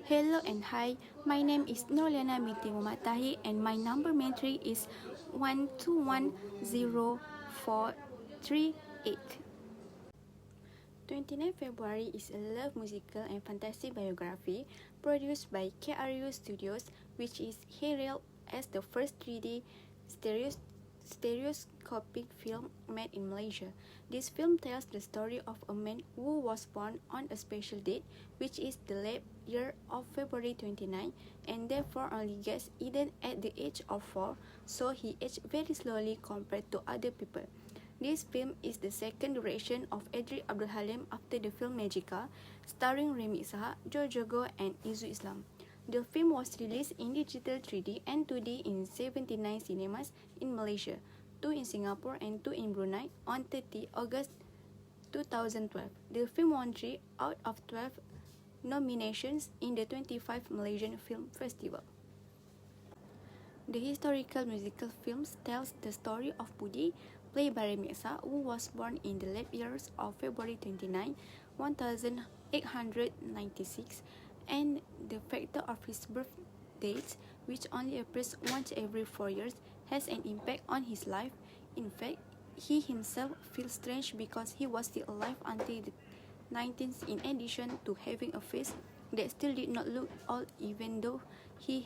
Hello and hi, my name is Liana Binti Tahir and my number entry is 1210438. 29 February is a love musical and fantasy biography produced by KRU Studios, which is hailed as the first 3D stereoscopic film made in Malaysia. This film tells the story of a man who was born on a special date, which is the leap year of February 29, and therefore only gets eaten at the age of 4, so he aged very slowly compared to other people. This film is the second duration of Edric Abdul Halim after the film Magica, starring Remy Ishak, Joe Jogo, and Izu Islam. The film was released in digital 3D and 2D in 79 cinemas in Malaysia, 2 in Singapore and 2 in Brunei on 30 August 2012. The film won 3 out of 12 nominations in the 25th Malaysian Film Festival. The historical musical film tells the story of Budi, played by Remy Ishak, who was born in the late years of February 29, 1896, and the factor of his birth dates, which only appears once every 4 years, has an impact on his life. In fact, he himself feels strange because he was still alive until the 19th, in addition to having a face that still did not look old even though he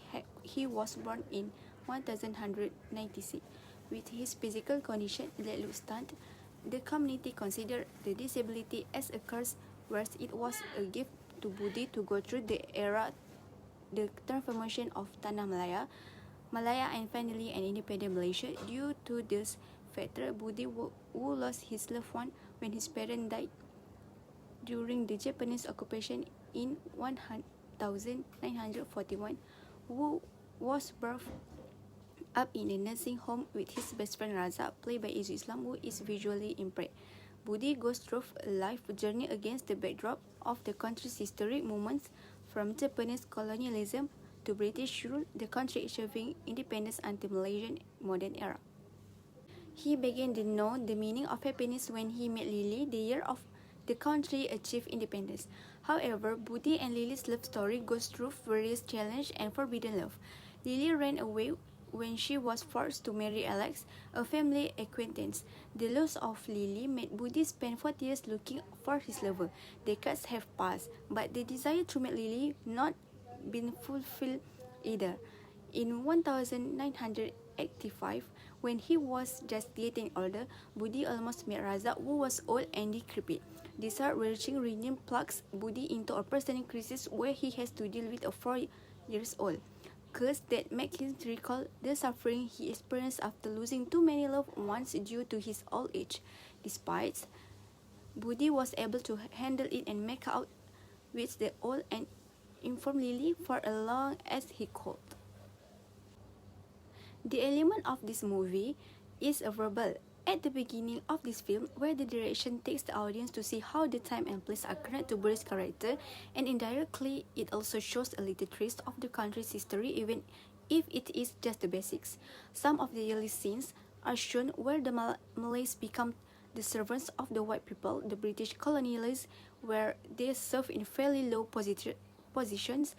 was born in 1196. With his physical condition that looked stunted, the community considered the disability as a curse, whereas it was a gift to Budi to go through the transformation of Tanah Malaya, and finally an independent Malaysia. Due to this factor, Budi, who lost his loved one when his parents died during the Japanese occupation in 1941, who was brought up in a nursing home with his best friend Raza, played by Izu Islam, who is visually impaired. Budi goes through a life journey against the backdrop of the country's historic moments, from Japanese colonialism to British rule, the country achieving independence until Malaysian modern era. He began to know the meaning of happiness when he met Lily the year of the country achieved independence. However, Budi and Lily's love story goes through various challenges and forbidden love. Lily ran away when she was forced to marry Alex, a family acquaintance. The loss of Lily made Budi spend 40 years looking for his lover. Decades have passed, but the desire to meet Lily not been fulfilled either. In 1985, when he was just getting older, Budi almost met Raza, who was old and decrepit. This heart-wrenching reunion plugs Budi into a personal crisis where he has to deal with a 4-year-old curse that makes him recall the suffering he experienced after losing too many loved ones due to his old age. Despite, Budi was able to handle it and make out with the old and inform Lily for as long as he could. The element of this movie is a verbal at the beginning of this film, where the direction takes the audience to see how the time and place are connected to Budi's character, and indirectly it also shows a little trace of the country's history, even if it is just the basics. Some of the early scenes are shown where the Malays become the servants of the white people, the British colonialists, where they serve in fairly low positions,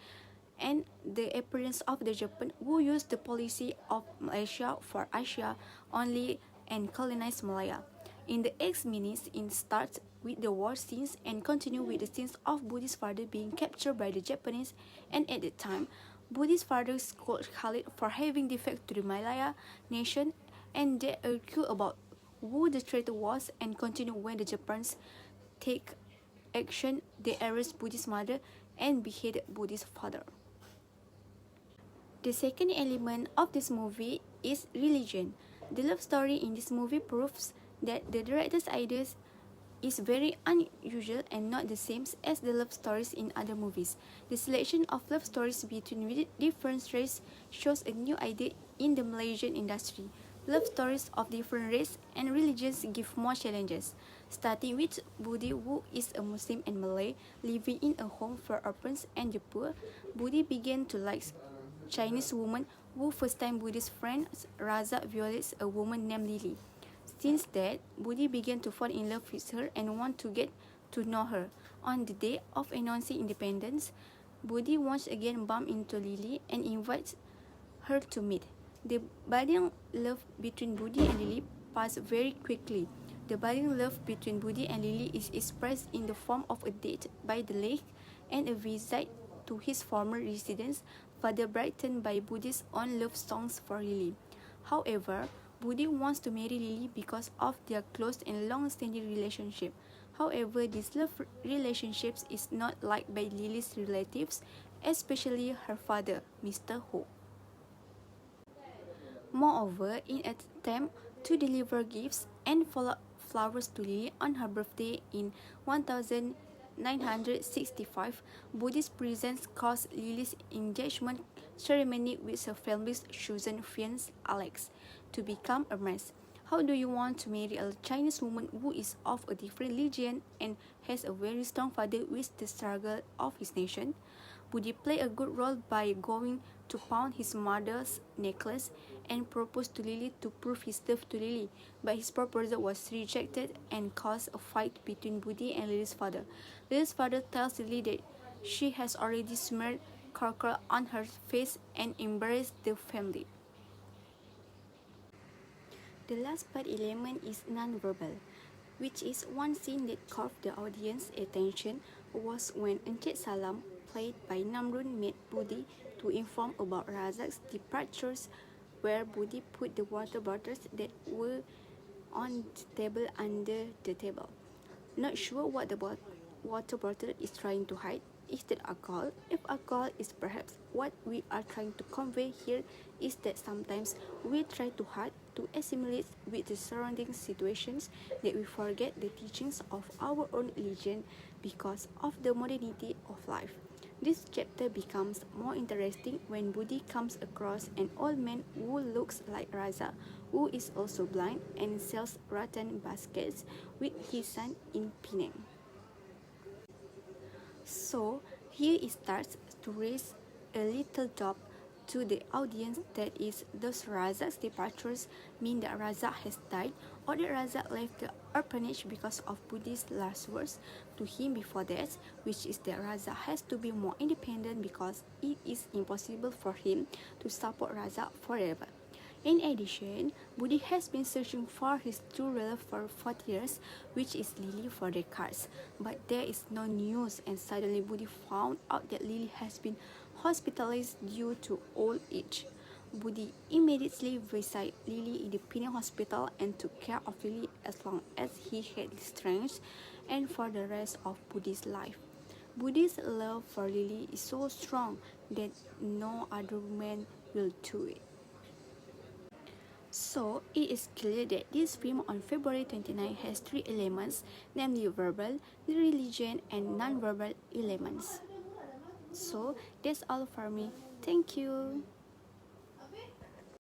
and the appearance of the Japan, who used the policy of Malaysia for Asia only and colonized Malaya. In the 8 minutes, it starts with the war scenes and continue with the scenes of Budi's father being captured by the Japanese, and at the time, Budi's father scolded Khalid for having defected to the Malaya nation, and they argue about who the traitor was, and continue when the Japanese take action. They arrest Budi's mother and behead Budi's father. The second element of this movie is religion. The love story in this movie proves that the director's ideas is very unusual and not the same as the love stories in other movies. The selection of love stories between different races shows a new idea in the Malaysian industry. Love stories of different races and religions give more challenges. Starting with Budi, who is a Muslim and Malay, living in a home for orphans and the poor, Budi began to like Chinese woman who first time Budi's friend Raza violates a woman named Lily. Since that, Budi began to fall in love with her and want to get to know her. On the day of announcing independence, Budi once again bumps into Lily and invites her to meet. The budding love between Budi and Lily passes very quickly. The budding love between Budi and Lily is expressed in the form of a date by the lake and a visit to his former residence, further brightened by Budi's own love songs for Lily. However, Budi wants to marry Lily because of their close and long-standing relationship. However, this love relationship is not liked by Lily's relatives, especially her father, Mr. Ho. Moreover, in an attempt to deliver gifts and flowers to Lily on her birthday in 1965, Buddhist presence caused Lily's engagement ceremony with her family's chosen fiancé Alex to become a mess. How do you want to marry a Chinese woman who is of a different religion and has a very strong father with the struggle of his nation? Budi played a good role by going to pawn his mother's necklace and propose to Lily to prove his love to Lily, but his proposal was rejected and caused a fight between Budi and Lily's father. Lily's father tells Lily that she has already smeared charcoal on her face and embarrassed the family. The last part element is non-verbal, which is one scene that caught the audience's attention was when Encik Salam, played by Namrun, met Budi to inform about Razak's departures, where Budi put the water bottles that were on the table under the table. Not sure what the water bottle is trying to hide. Is that alcohol? If alcohol is perhaps what we are trying to convey here is that sometimes we try too hard to assimilate with the surrounding situations that we forget the teachings of our own religion because of the modernity of life. This chapter becomes more interesting when Budi comes across an old man who looks like Raza, who is also blind and sells rattan baskets with his son in Penang. So here it starts to raise a little doubt to the audience, that is, does Razak's departures mean that Razak has died, or that Razak left the orphanage because of Budi's last words to him before death, which is that Razak has to be more independent because it is impossible for him to support Razak forever. In addition, Budi has been searching for his true love for 40 years, which is Lily, for decades. But there is no news, and suddenly Budi found out that Lily has been hospitalized due to old age. Budi immediately visited Lily in the Penang hospital and took care of Lily as long as he had the strength and for the rest of Budi's life. Budi's love for Lily is so strong that no other man will do it. So, it is clear that this film on February 29 has three elements, namely verbal, religion, and non-verbal elements. So, that's all for me. Thank you.